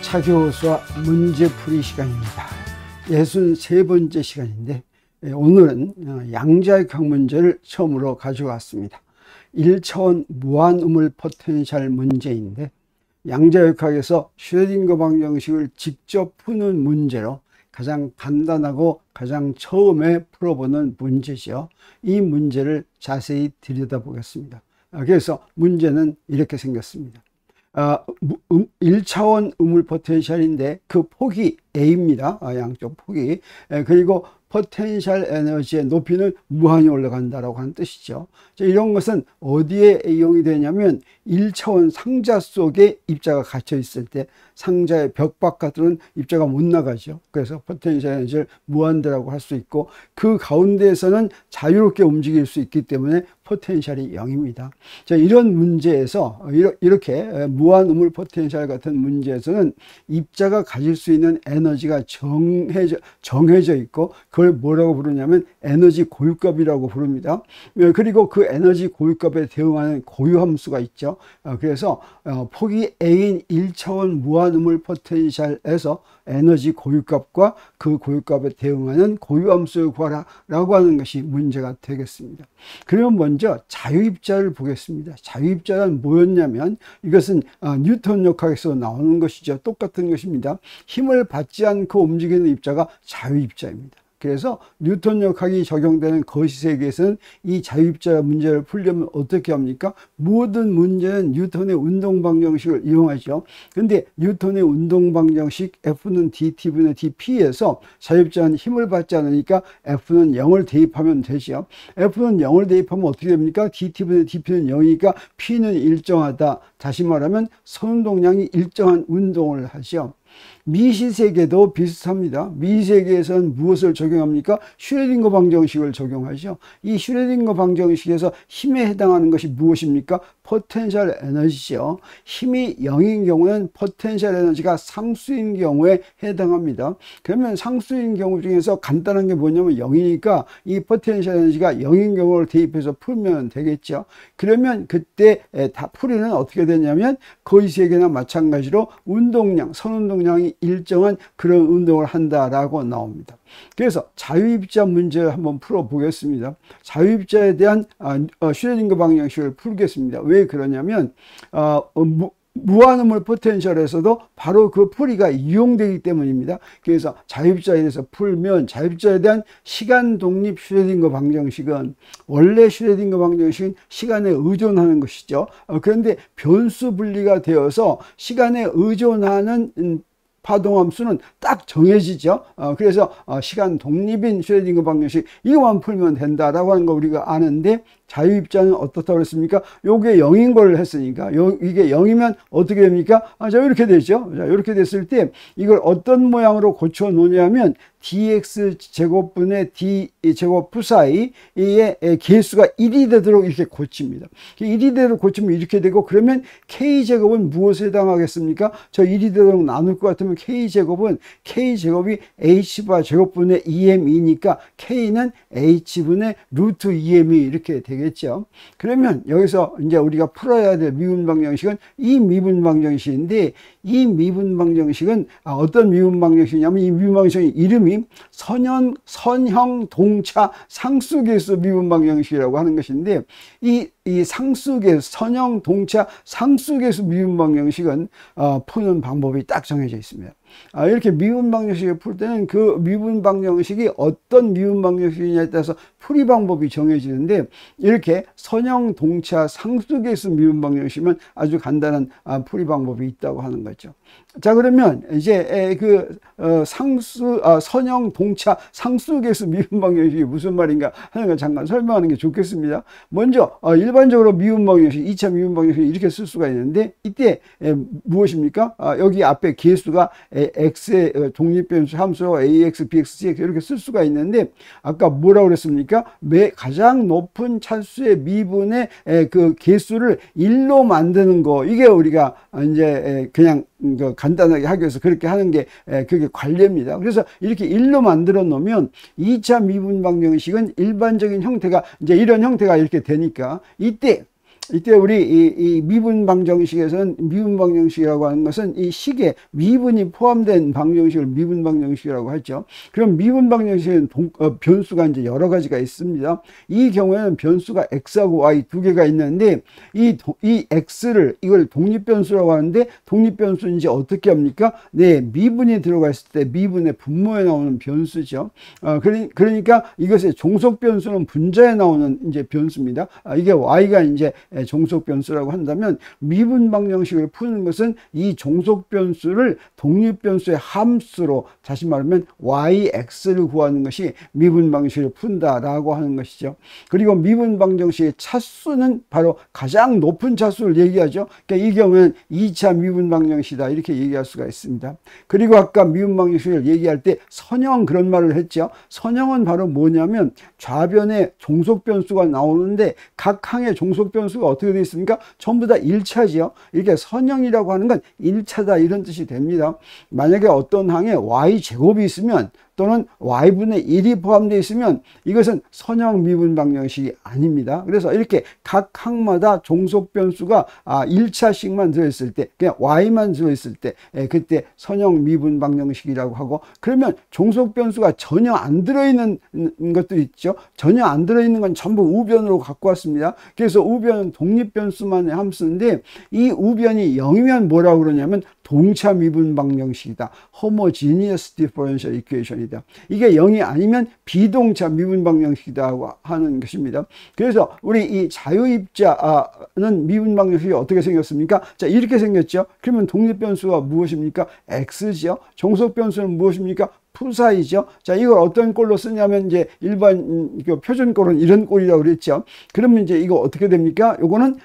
차교수와 문제풀이 시간입니다. 63번째 시간인데 오늘은 양자역학 문제를 처음으로 가져왔습니다. 1차원 무한우물 포텐셜 문제인데 양자역학에서 슈레딩거 방정식을 직접 푸는 문제로 가장 간단하고 가장 처음에 풀어보는 문제죠. 이 문제를 자세히 들여다보겠습니다. 그래서 문제는 이렇게 생겼습니다. 1차원 우물 포텐셜인데 그 폭이 A입니다. 양쪽 폭이. 그리고 포텐셜 에너지의 높이는 무한히 올라간다라고 하는 뜻이죠. 이런 것은 어디에 이용이 되냐면 1차원 상자 속에 입자가 갇혀 있을 때 상자의 벽 바깥으로는 입자가 못 나가죠. 그래서 포텐셜 에너지를 무한대라고 할 수 있고 그 가운데에서는 자유롭게 움직일 수 있기 때문에 포텐셜이 0입니다. 자, 이런 문제에서 이렇게 무한 우물 포텐셜 같은 문제에서는 입자가 가질 수 있는 에너지가 정해져 있고 그걸 뭐라고 부르냐면 에너지 고유값이라고 부릅니다. 그리고 그 에너지 고유값에 대응하는 고유함수가 있죠. 그래서 폭이 A인 1차원 무한 우물 포텐셜에서 에너지 고유값과 그 고유값에 대응하는 고유함수를 구하라 라고 하는 것이 문제가 되겠습니다. 그러면 먼저 자유입자를 보겠습니다. 자유입자는 뭐였냐면 이것은 뉴턴 역학에서 나오는 것이죠. 똑같은 것입니다. 힘을 받지 않고 움직이는 입자가 자유입자입니다. 그래서 뉴턴 역학이 적용되는 거시세계에서는 이 자유입자 문제를 풀려면 어떻게 합니까? 모든 문제는 뉴턴의 운동방정식을 이용하죠. 근데 뉴턴의 운동방정식 F는 dt분의 dp에서 자유입자는 힘을 받지 않으니까 F는 0을 대입하면 되죠. F는 0을 대입하면 어떻게 됩니까? dt분의 dp는 0이니까 P는 일정하다. 다시 말하면 선운동량이 일정한 운동을 하죠. 미시세계도 비슷합니다. 미시세계에서는 무엇을 적용합니까? 슈레딩거 방정식을 적용하죠. 이 슈레딩거 방정식에서 힘에 해당하는 것이 무엇입니까? 포텐셜 에너지죠. 힘이 0인 경우는 포텐셜 에너지가 상수인 경우에 해당합니다. 그러면 상수인 경우 중에서 간단한 게 뭐냐면 0이니까 이 포텐셜 에너지가 0인 경우를 대입해서 풀면 되겠죠. 그러면 그때 다 풀이는 어떻게 되냐면 거시세계나 마찬가지로 운동량, 선운동량이 일정한 그런 운동을 한다라고 나옵니다. 그래서 자유입자 문제를 한번 풀어보겠습니다. 자유입자에 대한 슈레딩거 방정식을 풀겠습니다. 왜 그러냐면 무한우물 포텐셜에서도 바로 그 풀이가 이용되기 때문입니다. 그래서 자유입자에 대해서 풀면 자유입자에 대한 시간 독립 슈레딩거 방정식은 원래 슈레딩거 방정식은 시간에 의존하는 것이죠. 그런데 변수 분리가 되어서 시간에 의존하는 파동함수는 딱 정해지죠. 그래서 시간 독립인 슈레딩거 방정식 이것만 풀면 된다라고 하는 거 우리가 아는데 자유입자는 어떻다고 그랬습니까? 요게 0인 걸 했으니까 이게 0이면 어떻게 됩니까? 자, 이렇게 되죠. 자, 이렇게 됐을 때 이걸 어떤 모양으로 고쳐 놓냐면 dx 제곱분의 d 제곱 푸사이의 개수가 1이 되도록 이렇게 고칩니다. 1이 되도록 고치면 이렇게 되고 그러면 k 제곱은 무엇에 해당하겠습니까? 저 1이 되도록 나눌 것 같으면 k 제곱이 h바 제곱분의 2m이니까 k는 h분의 루트 2m이 이렇게 되겠죠. 그러면 여기서 이제 우리가 풀어야 될 미분 방정식은 이 미분 방정식인데 이 미분 방정식은 어떤 미분 방정식이냐면 이 미분 방정식의 이름이 선형 동차 상수계수 미분 방정식이라고 하는 것인데 이 상수계수 선형 동차 상수계수 미분 방정식은 푸는 방법이 딱 정해져 있습니다. 이렇게 미분 방정식을 풀 때는 그 미분 방정식이 어떤 미분 방정식이냐에 따라서 풀이 방법이 정해지는데 이렇게 선형 동차 상수계수 미분 방정식이면 아주 간단한 풀이 방법이 있다고 하는 거죠. 자, 그러면 이제 선형 동차 상수계수 미분 방정식이 무슨 말인가 하는 걸 잠깐 설명하는 게 좋겠습니다. 먼저 일반적으로 미분 방정식 2차 미분 방정식을 이렇게 쓸 수가 있는데 이때 무엇입니까? 여기 앞에 개수가 x의 독립변수 함수 ax, bx, cx 이렇게 쓸 수가 있는데 아까 뭐라고 그랬습니까? 가장 높은 차수의 미분의 그 개수를 1로 만드는 거 이게 우리가 이제 그냥 간단하게 하기 위해서 그렇게 하는 게 그게 관례입니다. 그래서 이렇게 1로 만들어 놓으면 2차 미분 방정식은 일반적인 형태가 이제 이런 형태가 이렇게 되니까 이때 이때 우리 이 미분 방정식에서는 미분 방정식이라고 하는 것은 이 식에 미분이 포함된 방정식을 미분 방정식이라고 하죠. 그럼 미분 방정식은 변수가 이제 여러 가지가 있습니다. 이 경우에는 변수가 x하고 y 두 개가 있는데 이 x를 이걸 독립변수라고 하는데 독립변수는 이제 어떻게 합니까? 네, 미분이 들어가 있을 때 미분의 분모에 나오는 변수죠. 그러니까 이것의 종속변수는 분자에 나오는 이제 변수입니다. 이게 y가 이제 종속변수라고 한다면 미분 방정식을 푸는 것은 이 종속변수를 독립변수의 함수로 다시 말하면 yx를 구하는 것이 미분 방정식을 푼다라고 하는 것이죠. 그리고 미분 방정식의 차수는 바로 가장 높은 차수를 얘기하죠. 그러니까 이 경우는 2차 미분 방정식이다 이렇게 얘기할 수가 있습니다. 그리고 아까 미분 방정식을 얘기할 때 선형 그런 말을 했죠. 선형은 바로 뭐냐면 좌변에 종속변수가 나오는데 각 항의 종속변수가 어떻게 되어 있습니까? 전부 다 1차지요. 이렇게 선형이라고 하는 건 1차다 이런 뜻이 됩니다. 만약에 어떤 항에 y제곱이 있으면 또는 y분의 1이 포함되어 있으면 이것은 선형 미분 방정식이 아닙니다. 그래서 이렇게 각 항마다 종속변수가 1차씩만 들어있을 때 그냥 y만 들어있을 때 그때 선형 미분 방정식이라고 하고 그러면 종속변수가 전혀 안 들어있는 것도 있죠. 전혀 안 들어있는 건 전부 우변으로 갖고 왔습니다. 그래서 우변은 독립변수만의 함수인데 이 우변이 0이면 뭐라고 그러냐면 동차 미분 방정식이다. homogeneous differential equation이다. 이게 0이 아니면 비동차 미분 방정식이라고 하는 것입니다. 그래서 우리 이 자유입자는 미분 방정식이 어떻게 생겼습니까? 자, 이렇게 생겼죠. 그러면 독립변수가 무엇입니까? x죠. 종속변수는 무엇입니까? 푸사이죠. 자, 이걸 어떤 꼴로 쓰냐면 이제 일반 표준 꼴은 이런 꼴이라고 그랬죠. 그러면 이제 이거 어떻게 됩니까? 요거는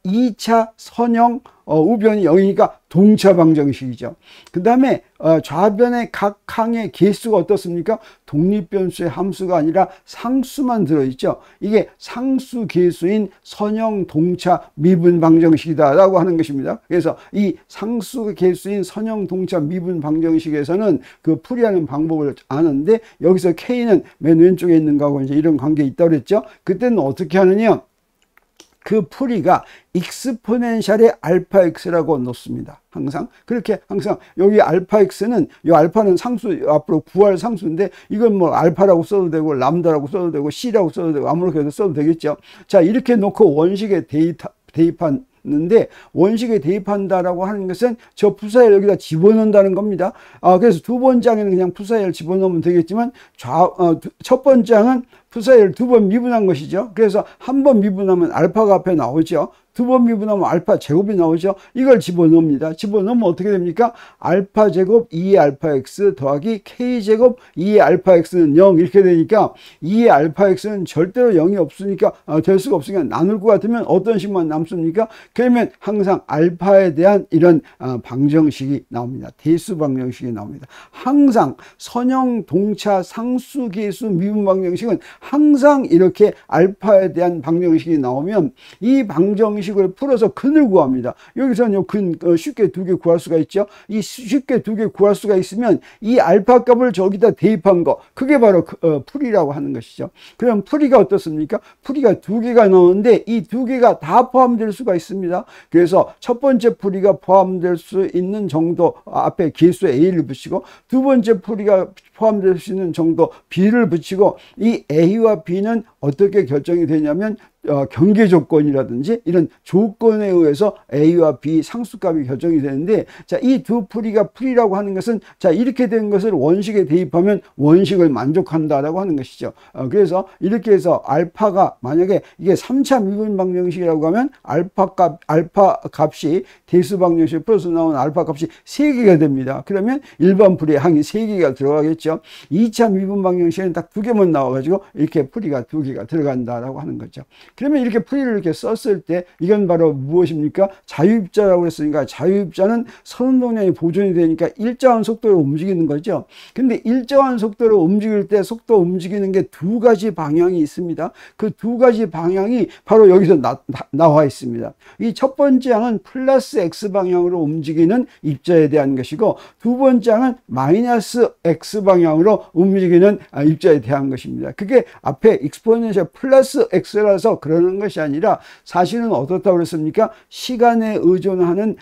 2차 선형 우변이 0이니까 동차 방정식이죠. 그 다음에 좌변의 각 항의 개수가 어떻습니까? 독립변수의 함수가 아니라 상수만 들어있죠. 이게 상수 개수인 선형 동차 미분 방정식이다 라고 하는 것입니다. 그래서 이 상수 개수인 선형 동차 미분 방정식에서는 그 풀이하는 방법을 아는데 여기서 K는 맨 왼쪽에 있는 거하고 이제 이런 관계 있다고 그랬죠. 그때는 어떻게 하느냐? 그 풀이가 익스포넨셜의 알파 x라고 놓습니다. 항상 그렇게 항상 여기 알파 x는 이 알파는 상수 앞으로 구할 상수인데 이건 뭐 알파라고 써도 되고 람다라고 써도 되고 c라고 써도 되고 아무렇게나 써도 되겠죠. 자, 이렇게 놓고 원식에 대입하는데 원식에 대입한다라고 하는 것은 저 푸사엘 여기다 집어넣는다는 겁니다. 그래서 두 번째 항에는 그냥 푸사엘 집어넣으면 되겠지만 첫 번째 항은 푸사엘 두 번 미분한 것이죠. 그래서 한 번 미분하면 알파가 앞에 나오죠. 두 번 미분하면 알파 제곱이 나오죠. 이걸 집어넣습니다. 집어넣으면 어떻게 됩니까? 알파 제곱 2의 알파 x 더하기 k 제곱 2의 알파 x는 0 이렇게 되니까 2의 알파 x는 절대로 0이 없으니까 될 수가 없으니까 나눌 것 같으면 어떤 식만 남습니까? 그러면 항상 알파에 대한 이런 방정식이 나옵니다. 대수 방정식이 나옵니다. 항상 선형 동차 상수 계수 미분 방정식은 항상 이렇게 알파에 대한 방정식이 나오면 이 방정식을 풀어서 근을 구합니다. 여기서는 요 근 쉽게 두 개 구할 수가 있죠. 이 쉽게 두 개 구할 수가 있으면 이 알파 값을 저기다 대입한 거 그게 바로 풀이라고 하는 것이죠. 그럼 풀이가 어떻습니까? 풀이가 두 개가 나오는데 이 두 개가 다 포함될 수가 있습니다. 그래서 첫 번째 풀이가 포함될 수 있는 정도 앞에 개수 a를 붙이고 두 번째 풀이가 포함될 수 있는 정도 b를 붙이고 이 a와 b는 어떻게 결정이 되냐면 경계 조건이라든지 이런 조건에 의해서 A와 B 상수값이 결정이 되는데 자, 이 두 풀이가 풀이라고 하는 것은 자, 이렇게 된 것을 원식에 대입하면 원식을 만족한다라고 하는 것이죠. 그래서 이렇게 해서 알파가 만약에 이게 3차 미분 방정식이라고 하면 알파 값이 대수 방정식 플러스 나온 알파 값이 3개가 됩니다. 그러면 일반 풀이에 항이 3개가 들어가겠죠. 2차 미분 방정식은 딱 2개만 나와가지고 이렇게 풀이가 2개가 들어간다라고 하는 거죠. 그러면 이렇게 풀이를 이렇게 썼을 때 이건 바로 무엇입니까? 자유입자라고 했으니까 자유입자는 선운동량이 보존이 되니까 일정한 속도로 움직이는 거죠. 근데 일정한 속도로 움직일 때 속도 움직이는 게 두 가지 방향이 있습니다. 그 두 가지 방향이 바로 여기서 나와 있습니다. 이 첫 번째 항은 플러스 x 방향으로 움직이는 입자에 대한 것이고 두 번째 항은 마이너스 x 방향으로 움직이는 입자에 대한 것입니다. 그게 앞에 익스포넨셜 플러스 x라서 그러는 것이 아니라 사실은 어떻다고 그랬습니까? 시간에 의존하는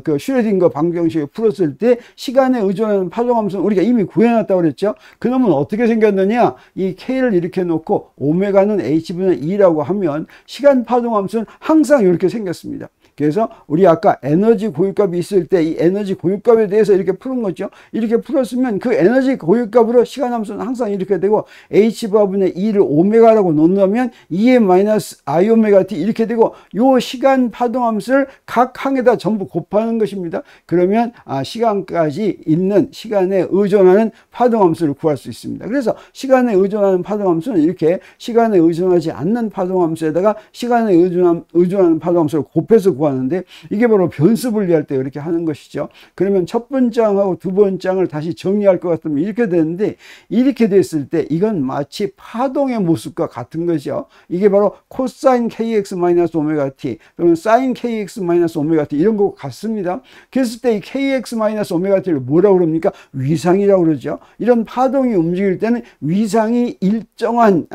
그 슈레딩거 방정식을 풀었을 때 시간에 의존하는 파동함수는 우리가 이미 구해놨다고 그랬죠. 그러면 어떻게 생겼느냐? 이 K를 이렇게 놓고 오메가는 H분의 2라고 하면 시간 파동함수는 항상 이렇게 생겼습니다. 그래서 우리 아까 에너지 고유값이 있을 때 이 에너지 고유값에 대해서 이렇게 푸는 거죠. 이렇게 풀었으면 그 에너지 고유값으로 시간함수는 항상 이렇게 되고 h바분의 2를 오메가라고 놓는다면 2의 마이너스 i 오메가 t 이렇게 되고 요 시간 파동함수를 각 항에다 전부 곱하는 것입니다. 그러면 시간까지 있는 시간에 의존하는 파동함수를 구할 수 있습니다. 그래서 시간에 의존하는 파동함수는 이렇게 시간에 의존하지 않는 파동함수에다가 시간에 의존하는 파동함수를 곱해서 구하는데 이게 바로 변수 분리할 때 이렇게 하는 것이죠. 그러면 첫 번째 항하고 두 번째 항을 다시 정리할 것 같으면 이렇게 되는데 이렇게 됐을 때 이건 마치 파동의 모습과 같은 거죠. 이게 바로 코사인 kx 마이너스 오메가 t 또는 사인 kx 마이너스 오메가 t 이런 거 같습니다. 그랬을 때 이 kx 마이너스 오메가 t를 뭐라고 그럽니까? 위상이라고 그러죠. 이런 파동이 움직일 때는 위상이 일정한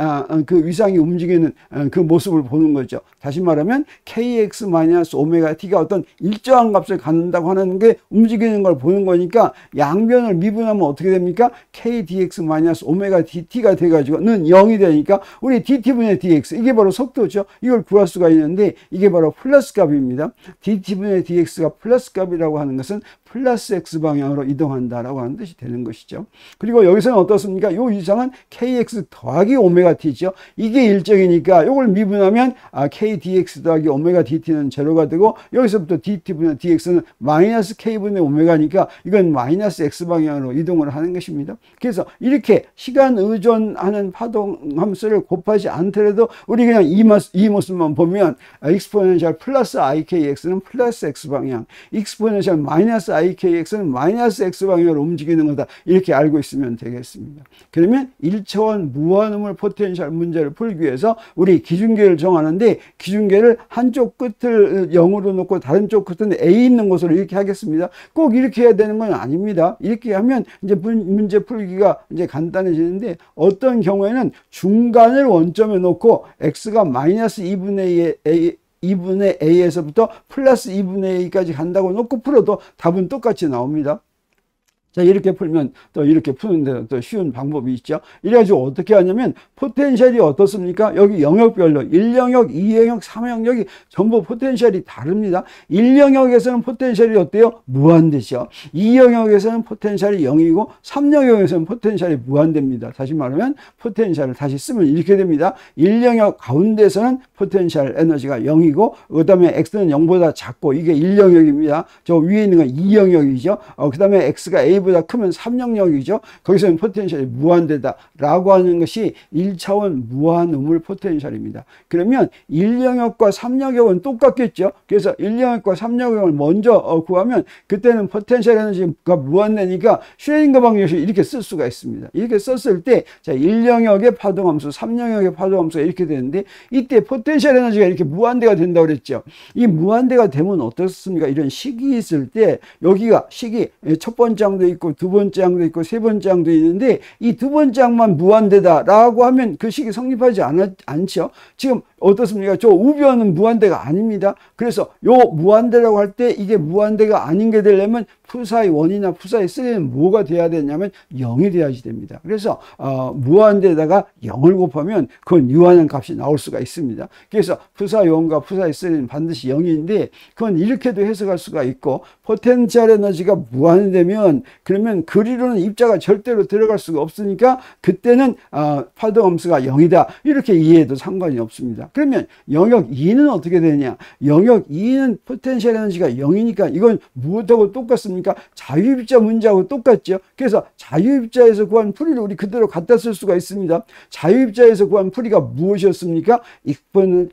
그 위상이 움직이는 그 모습을 보는 거죠. 다시 말하면 kx 마이너스 오메가 t가 어떤 일정한 값을 갖는다고 하는 게 움직이는 걸 보는 거니까 양변을 미분하면 어떻게 됩니까? k dx 마이너스 오메가 dt가 돼가지고는 0이 되니까 우리 dt분의 dx 이게 바로 속도죠. 이걸 구할 수가 있는데 이게 바로 플러스 값입니다. dt분의 dx가 플러스 값이라고 하는 것은 플러스 x 방향으로 이동한다라고 하는 뜻이 되는 것이죠. 그리고 여기서는 어떻습니까? 요 이상은 kx 더하기 오메가 t죠. 이게 일정이니까 이걸 미분하면 k dx 더하기 오메가 dt는 제로가 되고 여기서부터 dt분의 dx는 마이너스 k분의 오메가니까 이건 마이너스 x 방향으로 이동을 하는 것입니다. 그래서 이렇게 시간 의존하는 파동 함수를 곱하지 않더라도 우리 그냥 이 모습만 보면 익스포넨셜 플러스 ikx는 플러스 x 방향, 익스포넨셜 마이너스 ikx는 마이너스 x 방향으로 움직이는 거다. 이렇게 알고 있으면 되겠습니다. 그러면 1차원 무한우물 포텐셜 문제를 풀기 위해서 우리 기준계를 정하는데 기준계를 한쪽 끝을 0으로 놓고 다른 쪽 끝은 A 있는 곳으로 이렇게 하겠습니다. 꼭 이렇게 해야 되는 건 아닙니다. 이렇게 하면 이제 문제 풀기가 이제 간단해지는데 어떤 경우에는 중간을 원점에 놓고 x가 마이너스 2분의 a에서부터 플러스 2분의 a까지 간다고 놓고 풀어도 답은 똑같이 나옵니다. 자, 이렇게 풀면 또 이렇게 푸는데 또 쉬운 방법이 있죠. 이래가지고 어떻게 하냐면 포텐셜이 어떻습니까? 여기 영역별로 1영역, 2영역, 3영역이 전부 포텐셜이 다릅니다. 1영역에서는 포텐셜이 어때요? 무한대죠. 2영역에서는 포텐셜이 0이고 3영역에서는 포텐셜이 무한대입니다. 다시 말하면 포텐셜을 다시 쓰면 이렇게 됩니다. 1영역 가운데서는 포텐셜 에너지가 0이고 그 다음에 x는 0보다 작고 이게 1영역입니다. 저 위에 있는 건 2영역이죠. 그 다음에 x가 a보다 크면 3영역이죠. 거기서는 포텐셜이 무한대다 라고 하는 것이 1차원 무한우물 포텐셜입니다. 그러면 1영역과 3영역은 똑같겠죠. 그래서 1영역과 3영역을 먼저 구하면 그때는 포텐셜 에너지가 무한대니까 슈레딩거 방정식을 이렇게 쓸 수가 있습니다. 이렇게 썼을 때 자, 1영역의 파동함수, 3영역의 파동함수가 이렇게 되는데 이때 포텐셜 에너지가 이렇게 무한대가 된다고 그랬죠. 이 무한대가 되면 어떻습니까? 이런 식이 있을 때 여기가 식이 첫 번째 항도 있고 두 번째 항도 있고 세 번째 항도 있는데 이 두 번째 항만 무한대다라고 하면 그 식이 성립하지 않죠. 지금 어떻습니까? 저 우변은 무한대가 아닙니다. 그래서 요 무한대라고 할 때 이게 무한대가 아닌 게 되려면 푸사의 1이나 푸사의 3는 뭐가 돼야 되냐면 0이 돼야지 됩니다. 그래서 무한대에다가 0을 곱하면 그건 유한한 값이 나올 수가 있습니다. 그래서 푸사의 1과 푸사의 3는 반드시 0인데 그건 이렇게도 해석할 수가 있고 포텐셜 에너지가 무한되면 그러면 그리로는 입자가 절대로 들어갈 수가 없으니까 그때는 파동함수가 0이다 이렇게 이해해도 상관이 없습니다. 그러면 영역 2는 어떻게 되냐? 영역 2는 포텐셜 에너지가 0이니까 이건 무엇하고 똑같습니까? 자유입자 문제하고 똑같죠. 그래서 자유입자에서 구한 풀이를 우리 그대로 갖다 쓸 수가 있습니다. 자유입자에서 구한 풀이가 무엇이었습니까?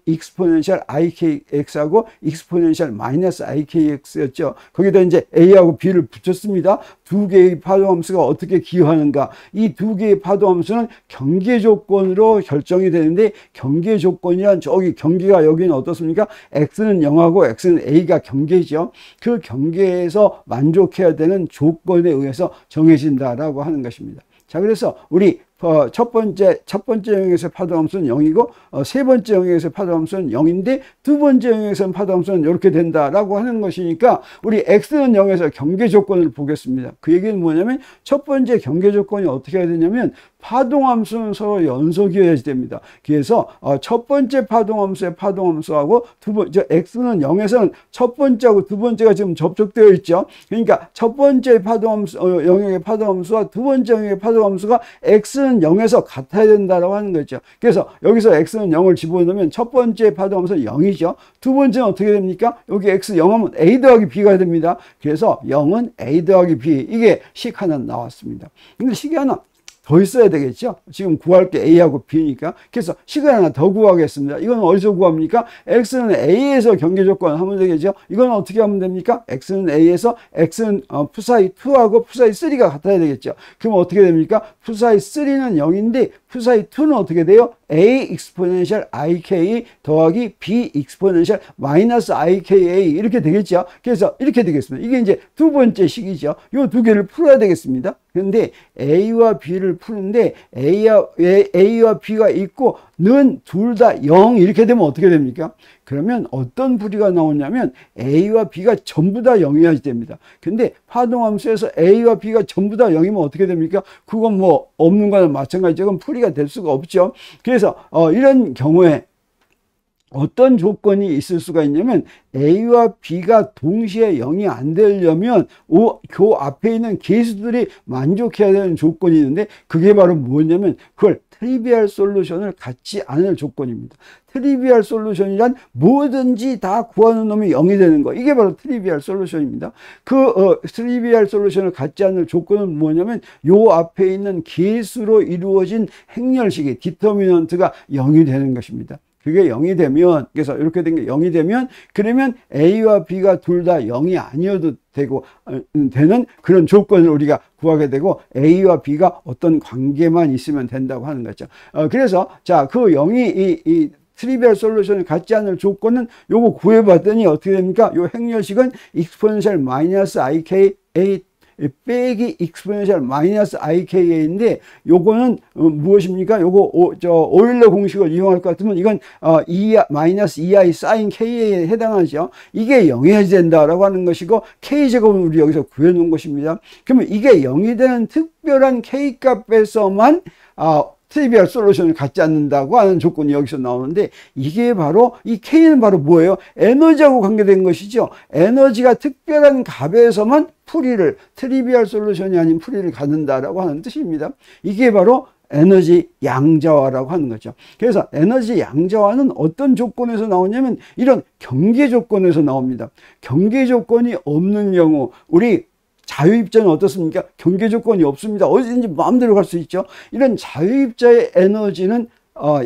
익스포넨셜 ikx하고 익스포넨셜 마이너스 ikx였죠. 거기다 이제 a하고 b를 붙였습니다. 두 개의 파동함수가 어떻게 기여하는가? 이 두 개의 파동함수는 경계 조건으로 결정이 되는데 경계 조건이란 저기 경계가 여기는 어떻습니까? x는 0하고 x는 a가 경계죠. 그 경계에서 만족해야 되는 조건에 의해서 정해진다라고 하는 것입니다. 자, 그래서 우리 첫 번째 영역에서 파동함수는 0이고 세 번째 영역에서 파동함수는 0인데 두 번째 영역에서는 파동함수는 이렇게 된다라고 하는 것이니까 우리 x는 0에서 경계 조건을 보겠습니다. 그 얘기는 뭐냐면 첫 번째 경계 조건이 어떻게 해야 되냐면 파동함수는 서로 연속이어야지 됩니다. 그래서 첫 번째 파동함수의 파동함수하고 두 번째 x는 0에서는 첫 번째하고 두 번째가 지금 접촉되어 있죠. 그러니까 첫 번째 파동함수 영역의 파동함수와 두 번째 영역의 파동함수가 x는 0에서 같아야 된다라고 하는 거죠. 그래서 여기서 x는 0을 집어넣으면 첫 번째 파동함수는 0이죠. 두 번째는 어떻게 됩니까? 여기 x 0하면 a 더하기 b가 됩니다. 그래서 0은 a 더하기 b, 이게 식 하나 나왔습니다. 근데 식이 하나 더 있어야 되겠죠. 지금 구할 게 A하고 B니까. 그래서 식을 하나 더 구하겠습니다. 이건 어디서 구합니까? X는 A에서 경계 조건 하면 되겠죠. 이건 어떻게 하면 됩니까? X는 A에서 X는 푸사이 2하고 푸사이 3가 같아야 되겠죠. 그럼 어떻게 됩니까? 푸사이 3는 0인데 푸사이 2는 어떻게 돼요? A 익스포넨셜 IK 더하기 B 익스포넨셜 마이너스 IKA 이렇게 되겠죠. 그래서 이렇게 되겠습니다. 이게 이제 두 번째 식이죠. 이 두 개를 풀어야 되겠습니다. 그런데 A와 B를 푸는데 A와 B가 있고 는 둘 다 0 이렇게 되면 어떻게 됩니까? 그러면 어떤 부리가 나오냐면 A와 B가 전부 다 0이어야 됩니다. 근데 파동함수에서 A와 B가 전부 다 0이면 어떻게 됩니까? 그건 뭐 없는 거나 마찬가지죠. 그건 풀이가 될 수가 없죠. 그래서 이런 경우에 어떤 조건이 있을 수가 있냐면 A와 B가 동시에 0이 안 되려면 그 앞에 있는 계수들이 만족해야 되는 조건이 있는데 그게 바로 뭐냐면 그걸 트리비얼 솔루션을 갖지 않을 조건입니다. 트리비얼 솔루션이란 뭐든지 다 구하는 놈이 0이 되는 거. 이게 바로 트리비얼 솔루션입니다. 트리비얼 솔루션을 갖지 않을 조건은 뭐냐면 요 앞에 있는 계수로 이루어진 행렬식의 디터미넌트가 0이 되는 것입니다. 그게 0이 되면, 그래서 이렇게 된 게 0이 되면, 그러면 A와 B가 둘 다 0이 아니어도 되는 그런 조건을 우리가 구하게 되고, A와 B가 어떤 관계만 있으면 된다고 하는 거죠. 그래서, 자, 그 0이 이 트리비얼 솔루션을 갖지 않을 조건은 요거 구해봤더니 어떻게 됩니까? 요 행렬식은 exponential 마이너스 IKA 빼기 exponential 마이너스 IKA인데 요거는 무엇입니까? 요거 오일러 공식을 이용할 것 같으면 이건 마이너스 2i sin K에 해당하죠. 이게 0이어야 된다라고 하는 것이고 K제곱은 우리 여기서 구해놓은 것입니다. 그러면 이게 0이 되는 특별한 K값에서만 트리비얼 솔루션을 갖지 않는다고 하는 조건이 여기서 나오는데 이게 바로 이 K는 바로 뭐예요? 에너지하고 관계된 것이죠. 에너지가 특별한 값에서만 트리비얼 솔루션이 아닌 풀이를 갖는다라고 하는 뜻입니다. 이게 바로 에너지 양자화라고 하는 거죠. 그래서 에너지 양자화는 어떤 조건에서 나오냐면 이런 경계 조건에서 나옵니다. 경계 조건이 없는 경우 우리 자유입자는 어떻습니까? 경계 조건이 없습니다. 어디든지 마음대로 갈 수 있죠. 이런 자유입자의 에너지는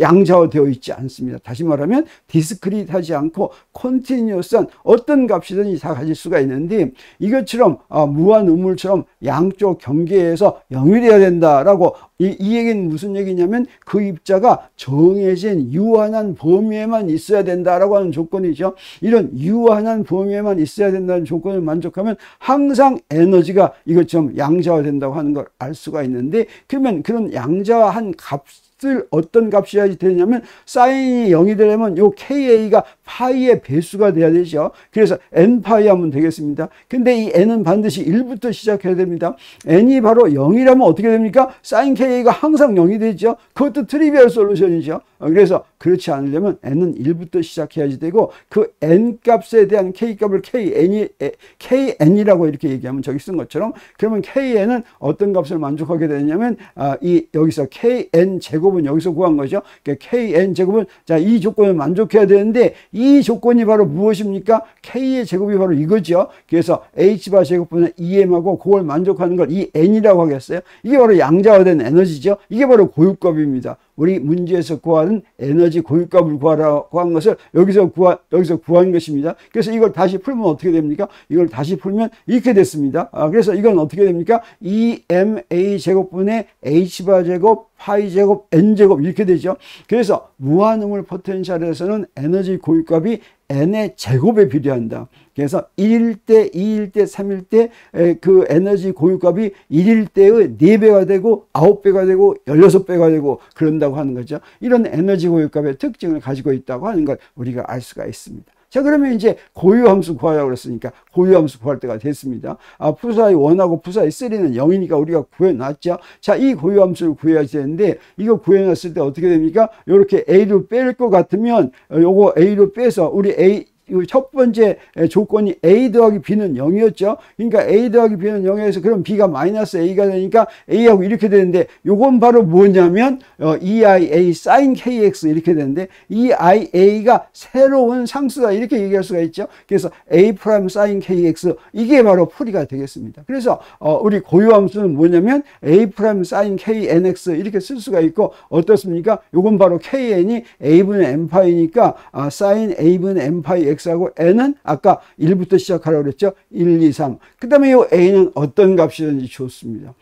양자화되어 있지 않습니다. 다시 말하면 디스크릿하지 않고 컨티뉴어스한 어떤 값이든지 다 가질 수가 있는데 이것처럼 무한 우물처럼 양쪽 경계에서 0이 되어야 된다라고 이 얘기는 무슨 얘기냐면 그 입자가 정해진 유한한 범위에만 있어야 된다라고 하는 조건이죠. 이런 유한한 범위에만 있어야 된다는 조건을 만족하면 항상 에너지가 이것처럼 양자화된다고 하는 걸 알 수가 있는데 그러면 그런 양자화한 값을 어떤 값이어야 되냐면 사인이 0이 되려면 요 KA가 파이의 배수가 돼야 되죠. 그래서 n파이 하면 되겠습니다. 근데 이 n은 반드시 1부터 시작해야 됩니다. n이 바로 0이라면 어떻게 됩니까? 사인 K가 항상 0이 되죠. 그것도 트리비얼 솔루션이죠. 그래서 그렇지 않으려면 n은 1부터 시작해야지 되고 그 n 값에 대한 k 값을 kn이라고 이렇게 얘기하면 저기 쓴 것처럼 그러면 kn은 어떤 값을 만족하게 되냐면 여기서 kn 제곱은 여기서 구한 거죠. 그러니까 kn 제곱은 자, 이 조건을 만족해야 되는데 이 조건이 바로 무엇입니까? k의 제곱이 바로 이거죠. 그래서 h바 제곱분의 2m하고 그걸 만족하는 걸 이 n이라고 하겠어요. 이게 바로 양자화된 에너지죠. 이게 바로 고유값입니다. 우리 문제에서 구하는 에너지 고유값을 구하라고 한 것을 여기서 구한 것입니다. 그래서 이걸 다시 풀면 어떻게 됩니까? 이걸 다시 풀면 이렇게 됐습니다. 그래서 이건 어떻게 됩니까? 2ma 제곱분의 h바 제곱 파이 제곱 n 제곱 이렇게 되죠. 그래서 무한우물 포텐셜에서는 에너지 고유값이 n의 제곱에 비례한다. 그래서 1일 때, 2일 때, 3일 때 그 에너지 고유값이 1일 때의 4배가 되고 9배가 되고 16배가 되고 그런다고 하는 거죠. 이런 에너지 고유값의 특징을 가지고 있다고 하는 걸 우리가 알 수가 있습니다. 자, 그러면 이제 고유함수 구하라고 그랬으니까 고유함수 구할 때가 됐습니다. 푸사의 1하고 푸사의 3는 0이니까 우리가 구해놨죠. 자, 이 고유함수를 구해야 되는데 이거 구해놨을 때 어떻게 됩니까? 이렇게 A로 뺄 것 같으면 요거 A로 빼서 우리 A 첫 번째 조건이 A 더하기 B는 0이었죠. 그러니까 A 더하기 B는 0에서 그럼 B가 마이너스 A가 되니까 A하고 이렇게 되는데 요건 바로 뭐냐면 EIA sin KX 이렇게 되는데 EIA가 새로운 상수다 이렇게 얘기할 수가 있죠. 그래서 A 프라임 sin KX 이게 바로 풀이가 되겠습니다. 그래서 우리 고유함수는 뭐냐면 A 프라임 sin KNX 이렇게 쓸 수가 있고 어떻습니까? 요건 바로 KN이 A분의 N파이니까 sin A분의 N파이 X 하고 n은 아까 1부터 시작하라고 그랬죠. 1, 2, 3. 그 다음에 이 a는 어떤 값이든지 좋습니다.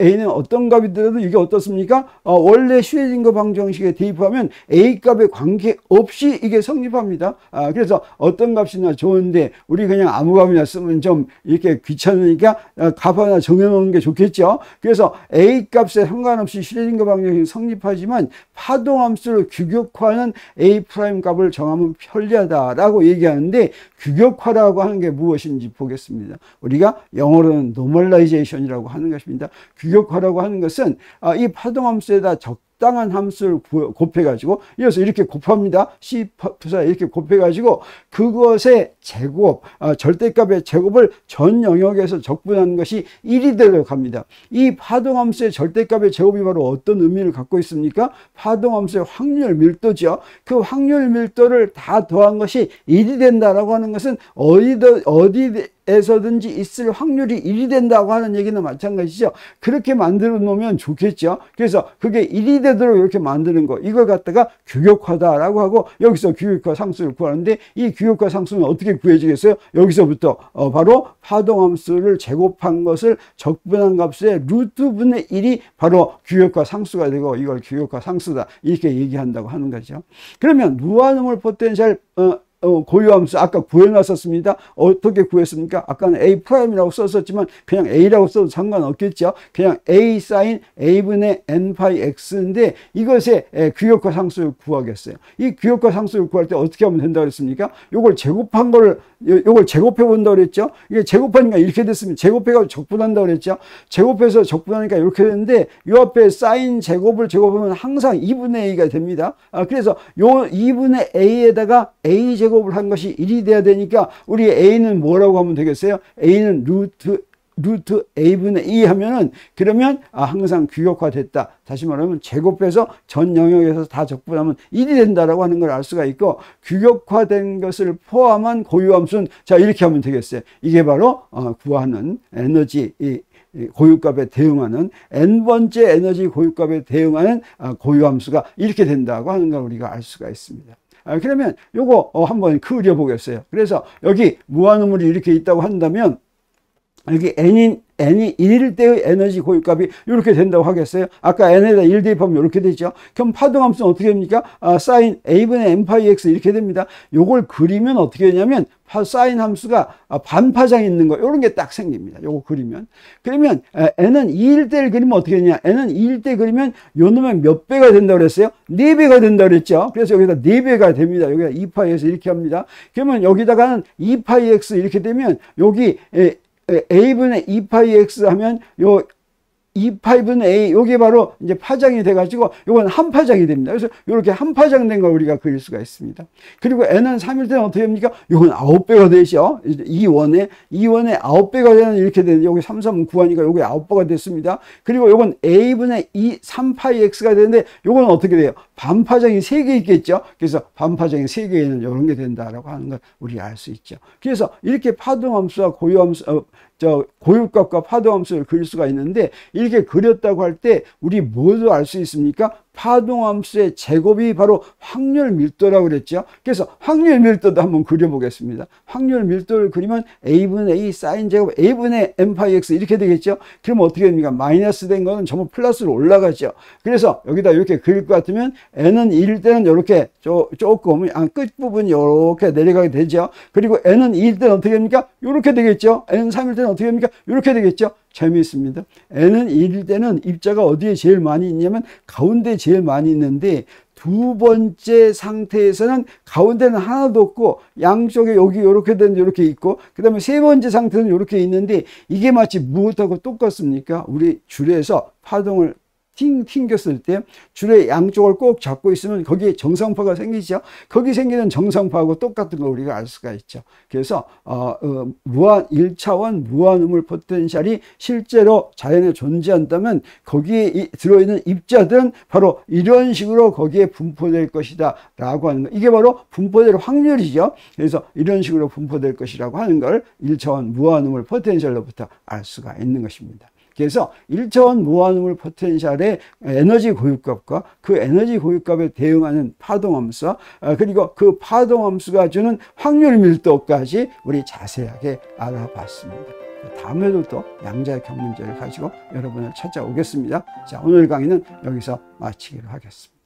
a는 어떤 값이더라도 이게 어떻습니까? 원래 슈레딩거 방정식에 대입하면 a 값에 관계없이 이게 성립합니다. 그래서 어떤 값이나 좋은데 우리 그냥 아무 값이나 쓰면 좀 이렇게 귀찮으니까 값 하나 정해놓는 게 좋겠죠. 그래서 a 값에 상관없이 슈레딩거 방정식이 성립하지만 파동함수를 규격화하는 a 프라임 값을 정하면 편리하다라고 얘기하는데 규격화라고 하는 게 무엇인지 보겠습니다. 우리가 영어로는 normalization이라고 하는 것입니다. 규격화라고 하는 것은 이 파동함수에다 적당한 함수를 곱해가지고 이어서 이렇게 곱합니다. C 부사 이렇게 곱해가지고 그것의 제곱, 절대값의 제곱을 전 영역에서 적분하는 것이 1이 되어갑니다. 이 파동함수의 절대값의 제곱이 바로 어떤 의미를 갖고 있습니까? 파동함수의 확률 밀도죠. 그 확률 밀도를 다 더한 것이 1이 된다라고 하는 것은 어디에서든지 있을 확률이 1이 된다고 하는 얘기는 마찬가지죠. 그렇게 만들어 놓으면 좋겠죠. 그래서 그게 1이 되도록 이렇게 만드는 거 이걸 갖다가 규격화다라고 하고 여기서 규격화 상수를 구하는데 이 규격화 상수는 어떻게 구해지겠어요? 여기서부터 바로 파동함수를 제곱한 것을 적분한 값의 루트 분의 1이 바로 규격화 상수가 되고 이걸 규격화 상수다 이렇게 얘기한다고 하는 거죠. 그러면 무한우물 포텐셜 고유함수 아까 구해놨었습니다. 어떻게 구했습니까? 아까는 A 프라임이라고 썼었지만 그냥 A라고 써도 상관없겠죠. 그냥 A sin A분의 N파이 X인데 이것의 규격화 상수를 구하겠어요. 이 규격화 상수를 구할 때 어떻게 하면 된다고 그랬습니까? 요걸 제곱한 거를 요걸 제곱해 본다고 그랬죠. 이게 제곱하니까 이렇게 됐습니다. 제곱해가지고 적분한다고 그랬죠. 제곱해서 적분하니까 이렇게 되는데 요 앞에 sin 제곱을 제곱하면 항상 2분의 A가 됩니다. 그래서 요 2분의 A에다가 A 제곱을 한 것이 1이 돼야 되니까 우리 A는 뭐라고 하면 되겠어요? A는 루트 A분의 2 하면은 그러면 항상 규격화됐다. 다시 말하면 제곱해서 전 영역에서 다 적분하면 1이 된다라고 하는 걸 알 수가 있고 규격화된 것을 포함한 고유함수는 자 이렇게 하면 되겠어요. 이게 바로 구하는 에너지 고유값에 대응하는 n번째 에너지 고유값에 대응하는 고유함수가 이렇게 된다고 하는 걸 우리가 알 수가 있습니다. 그러면 요거 한번 그려 보겠어요. 그래서 여기 무한우물이 이렇게 있다고 한다면 여기 n이 1일 때의 에너지 고유값이 이렇게 된다고 하겠어요. 아까 n에다 1 대입하면 이렇게 되죠. 그럼 파동함수는 어떻게 됩니까? sin a분의 n파이 x 이렇게 됩니다. 요걸 그리면 어떻게 되냐면 sin 함수가 반파장이 있는 거 이런 게 딱 생깁니다. 요거 그리면. 그러면 n은 2일 때를 그리면 어떻게 되냐? n은 2일 때 그리면 요 놈의 몇 배가 된다고 그랬어요? 4배가 된다고 그랬죠. 그래서 여기다 4배가 됩니다. 여기다 2파이에서 이렇게 합니다. 그러면 여기다가는 2파이 x 이렇게 되면 여기 A분의 2파이 X 하면 요 2파이분의 A 요게 바로 이제 파장이 돼가지고 요건 한 파장이 됩니다. 그래서 이렇게 한 파장 된 걸 우리가 그릴 수가 있습니다. 그리고 n은 3일 때는 어떻게 됩니까? 요건 9배가 되죠. 2원에 9배가 되는 이렇게 되는데 여기 3, 3, 9하니까 요게 9배가 됐습니다. 그리고 요건 A분의 3파이 X가 되는데 요건 어떻게 돼요? 반파장이 3개 있겠죠. 그래서 반파장이 3개에는 이런 게 된다라고 하는 걸 우리 알 수 있죠. 그래서 이렇게 파동함수와 고유함수 고유값과 파동함수를 그릴 수가 있는데 이렇게 그렸다고 할 때 우리 뭐도 알 수 있습니까? 파동함수의 제곱이 바로 확률 밀도라고 그랬죠. 그래서 확률 밀도도 한번 그려보겠습니다. 확률 밀도를 그리면 a분의 a 사인 제곱 a분의 m 파이 x 이렇게 되겠죠. 그럼 어떻게 됩니까? 마이너스 된 거는 전부 플러스로 올라가죠. 그래서 여기다 이렇게 그릴 것 같으면 n은 1일 때는 이렇게 조금 끝부분이 이렇게 내려가게 되죠. 그리고 n은 2일 때는 어떻게 됩니까? 이렇게 되겠죠. n은 3일 때는 어떻게 됩니까? 이렇게 되겠죠. 재미있습니다. n은 1일 때는 입자가 어디에 제일 많이 있냐면 가운데 제일 많이 있는데 두 번째 상태에서는 가운데는 하나도 없고 양쪽에 여기 이렇게 되는데 이렇게 있고 그 다음에 세 번째 상태는 이렇게 있는데 이게 마치 무엇하고 똑같습니까? 우리 줄에서 파동을 튕겼을 때 줄의 양쪽을 꼭 잡고 있으면 거기에 정상파가 생기죠. 거기 생기는 정상파하고 똑같은 걸 우리가 알 수가 있죠. 그래서 1차원 무한우물 포텐셜이 실제로 자연에 존재한다면 거기에 들어있는 입자들은 바로 이런 식으로 거기에 분포될 것이다 라고 하는 거. 이게 바로 분포될 확률이죠. 그래서 이런 식으로 분포될 것이라고 하는 걸 1차원 무한우물 포텐셜로부터 알 수가 있는 것입니다. 그래서 1차원 무한우물 포텐셜의 에너지 고유값과 그 에너지 고유값에 대응하는 파동함수 그리고 그 파동함수가 주는 확률 밀도까지 우리 자세하게 알아봤습니다. 다음에도 또 양자역학 문제를 가지고 여러분을 찾아오겠습니다. 자, 오늘 강의는 여기서 마치기로 하겠습니다.